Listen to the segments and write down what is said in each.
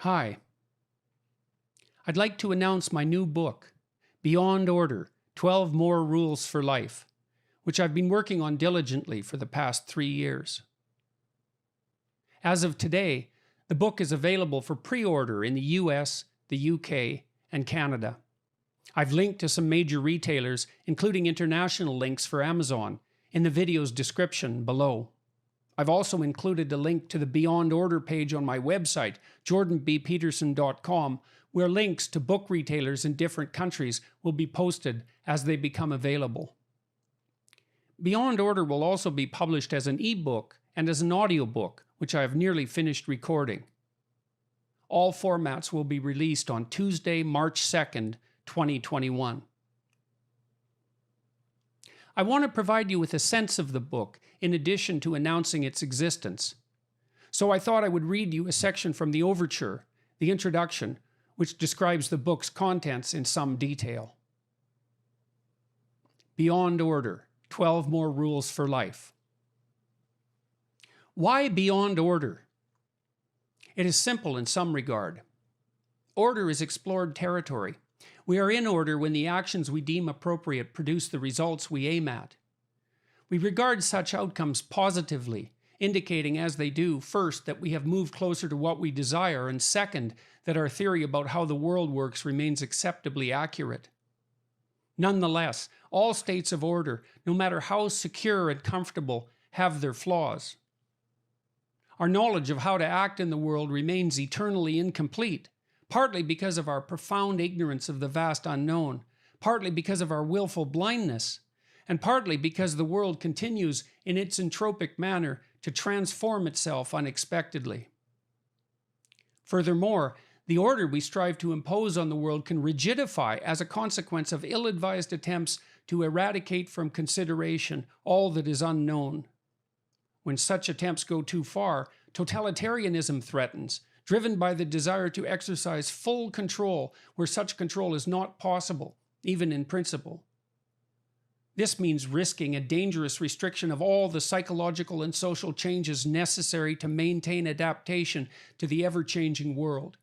Hi. I'd like to announce my new book, Beyond Order: 12 More Rules for Life, which I've been working on diligently for the past 3 years. As of today, the book is available for pre-order in the US, the UK, and Canada. I've linked to some major retailers, including international links for Amazon, in the video's description below. I've also included a link to the Beyond Order page on my website, jordanbpeterson.com, where links to book retailers in different countries will be posted as they become available. Beyond Order will also be published as an ebook and as an audiobook, which I have nearly finished recording. All formats will be released on Tuesday, March 2nd, 2021. I want to provide you with a sense of the book in addition to announcing its existence. So I thought I would read you a section from the overture, the introduction, which describes the book's contents in some detail. Beyond Order: 12 More Rules for Life. Why beyond order? It is simple in some regard. Order is explored territory. We are in order when the actions we deem appropriate produce the results we aim at. We regard such outcomes positively, indicating as they do, first, that we have moved closer to what we desire, and second, that our theory about how the world works remains acceptably accurate. Nonetheless, all states of order, no matter how secure and comfortable, have their flaws. Our knowledge of how to act in the world remains eternally incomplete, partly because of our profound ignorance of the vast unknown, partly because of our willful blindness, and partly because the world continues in its entropic manner to transform itself unexpectedly. Furthermore, the order we strive to impose on the world can rigidify as a consequence of ill-advised attempts to eradicate from consideration all that is unknown. When such attempts go too far, totalitarianism threatens, driven by the desire to exercise full control where such control is not possible, even in principle. This means risking a dangerous restriction of all the psychological and social changes necessary to maintain adaptation to the ever-changing world.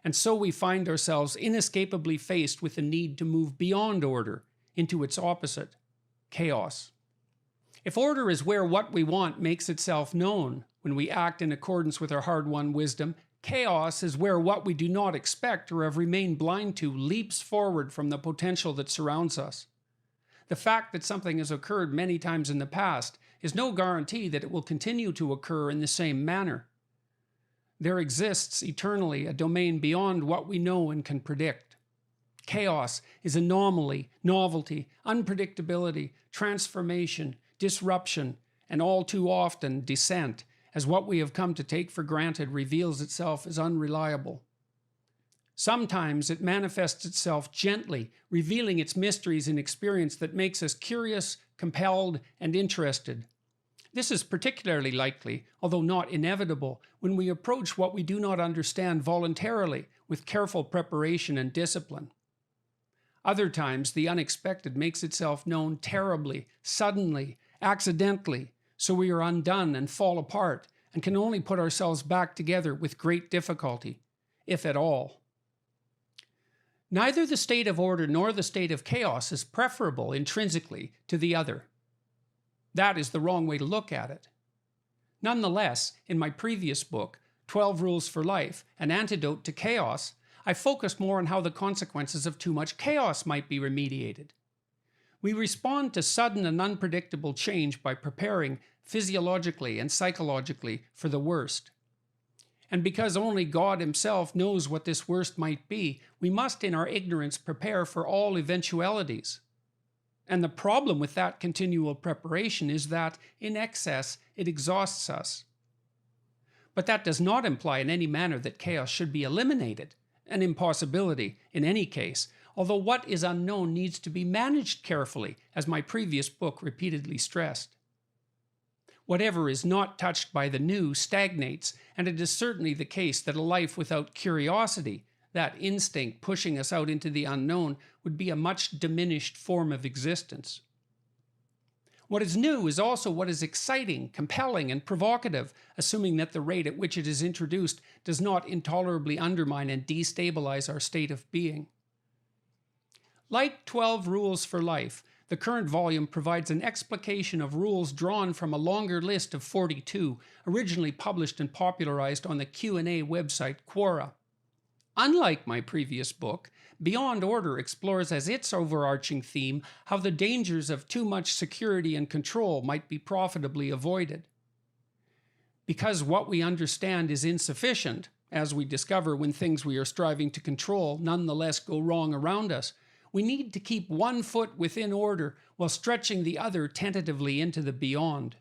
And so we find ourselves inescapably faced with the need to move beyond order into its opposite, chaos. If order is where what we want makes itself known, when we act in accordance with our hard-won wisdom, chaos is where what we do not expect or have remained blind to leaps forward from the potential that surrounds us. The fact that something has occurred many times in the past is no guarantee that it will continue to occur in the same manner. There exists eternally a domain beyond what we know and can predict. Chaos is anomaly, novelty, unpredictability, transformation, disruption, and all too often dissent, as what we have come to take for granted reveals itself as unreliable. Sometimes it manifests itself gently, revealing its mysteries in experience that makes us curious, compelled, and interested. This is particularly likely, although not inevitable, when we approach what we do not understand voluntarily with careful preparation and discipline. Other times, the unexpected makes itself known terribly, suddenly, accidentally, so we are undone and fall apart, and can only put ourselves back together with great difficulty, if at all. Neither the state of order nor the state of chaos is preferable intrinsically to the other. That is the wrong way to look at it. Nonetheless, in my previous book, 12 Rules for Life, An Antidote to Chaos, I focused more on how the consequences of too much chaos might be remediated. We respond to sudden and unpredictable change by preparing physiologically and psychologically for the worst. And because only God Himself knows what this worst might be, we must in our ignorance prepare for all eventualities. And the problem with that continual preparation is that, in excess, it exhausts us. But that does not imply in any manner that chaos should be eliminated, an impossibility in any case, although what is unknown needs to be managed carefully, as my previous book repeatedly stressed. Whatever is not touched by the new stagnates, and it is certainly the case that a life without curiosity, that instinct pushing us out into the unknown, would be a much diminished form of existence. What is new is also what is exciting, compelling, and provocative, assuming that the rate at which it is introduced does not intolerably undermine and destabilize our state of being. Like 12 Rules for Life, the current volume provides an explication of rules drawn from a longer list of 42, originally published and popularized on the Q&A website Quora. Unlike my previous book, Beyond Order explores as its overarching theme how the dangers of too much security and control might be profitably avoided. Because what we understand is insufficient, as we discover when things we are striving to control nonetheless go wrong around us, we need to keep one foot within order while stretching the other tentatively into the beyond.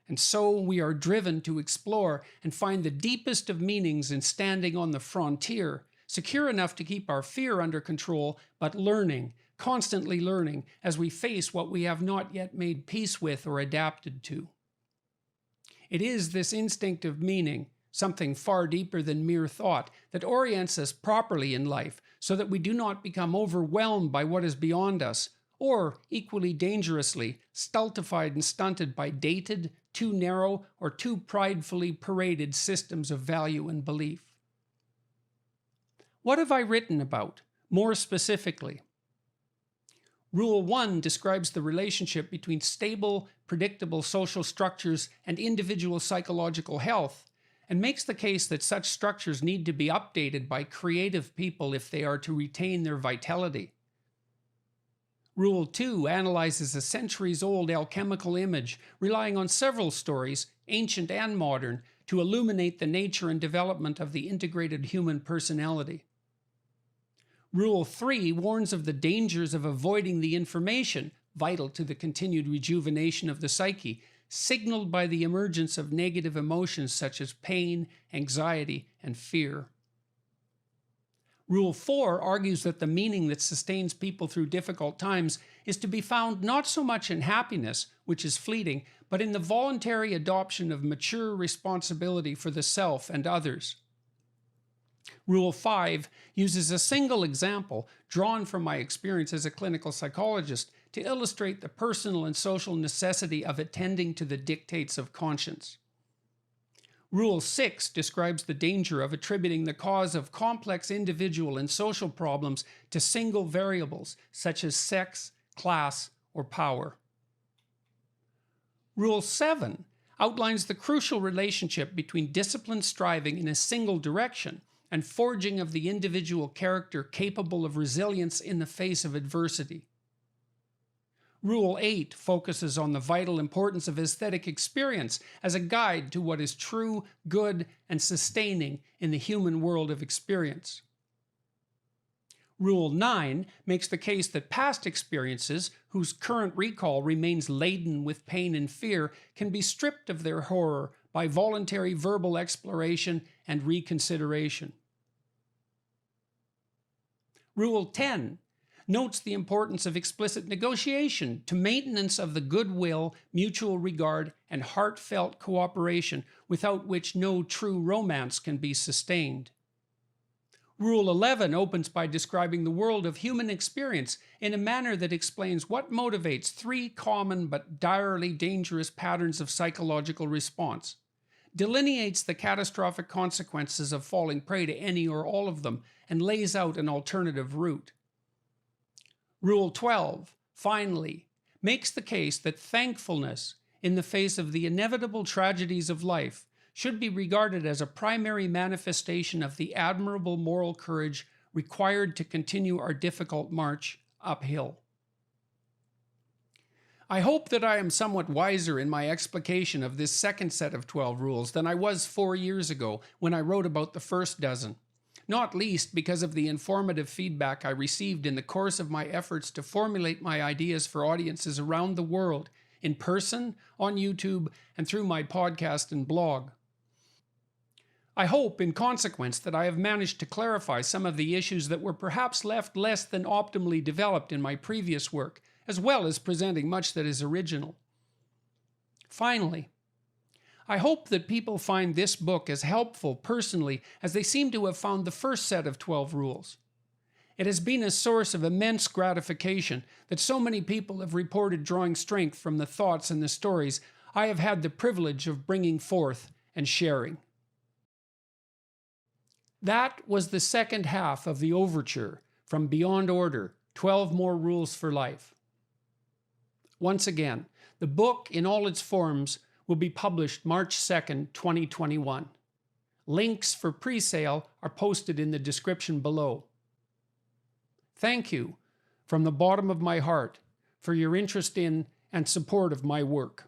And so we are driven to explore and find the deepest of meanings in standing on the frontier, secure enough to keep our fear under control, but learning, constantly learning, as we face what we have not yet made peace with or adapted to. It is this instinctive meaning, something far deeper than mere thought, that orients us properly in life, so that we do not become overwhelmed by what is beyond us, or, equally dangerously, stultified and stunted by dated, too narrow, or too pridefully paraded systems of value and belief. What have I written about, more specifically? Rule 1 describes the relationship between stable, predictable social structures and individual psychological health, and makes the case that such structures need to be updated by creative people if they are to retain their vitality. Rule 2 analyzes a centuries-old alchemical image, relying on several stories, ancient and modern, to illuminate the nature and development of the integrated human personality. Rule 3 warns of the dangers of avoiding the information, vital to the continued rejuvenation of the psyche, signaled by the emergence of negative emotions such as pain, anxiety, and fear. Rule 4 argues that the meaning that sustains people through difficult times is to be found not so much in happiness, which is fleeting, but in the voluntary adoption of mature responsibility for the self and others. Rule 5 uses a single example drawn from my experience as a clinical psychologist to illustrate the personal and social necessity of attending to the dictates of conscience. Rule 6 describes the danger of attributing the cause of complex individual and social problems to single variables such as sex, class, or power. Rule 7 outlines the crucial relationship between disciplined striving in a single direction and forging of the individual character capable of resilience in the face of adversity. Rule 8 focuses on the vital importance of aesthetic experience as a guide to what is true, good, and sustaining in the human world of experience. Rule 9 makes the case that past experiences, whose current recall remains laden with pain and fear, can be stripped of their horror by voluntary verbal exploration and reconsideration. Rule 10 notes the importance of explicit negotiation to maintenance of the goodwill, mutual regard, and heartfelt cooperation, without which no true romance can be sustained. Rule 11 opens by describing the world of human experience in a manner that explains what motivates three common but direly dangerous patterns of psychological response, delineates the catastrophic consequences of falling prey to any or all of them, and lays out an alternative route. Rule 12, finally, makes the case that thankfulness, in the face of the inevitable tragedies of life, should be regarded as a primary manifestation of the admirable moral courage required to continue our difficult march uphill. I hope that I am somewhat wiser in my explication of this second set of 12 rules than I was 4 years ago when I wrote about the first dozen. Not least because of the informative feedback I received in the course of my efforts to formulate my ideas for audiences around the world, in person, on YouTube, and through my podcast and blog. I hope, in consequence, that I have managed to clarify some of the issues that were perhaps left less than optimally developed in my previous work, as well as presenting much that is original. Finally, I hope that people find this book as helpful personally as they seem to have found the first set of 12 rules. It has been a source of immense gratification that so many people have reported drawing strength from the thoughts and the stories I have had the privilege of bringing forth and sharing. That was the second half of the overture from Beyond Order, 12 More Rules for Life. Once again, the book in all its forms will be published March 2nd, 2021. Links for pre-sale are posted in the description below. Thank you from the bottom of my heart for your interest in and support of my work.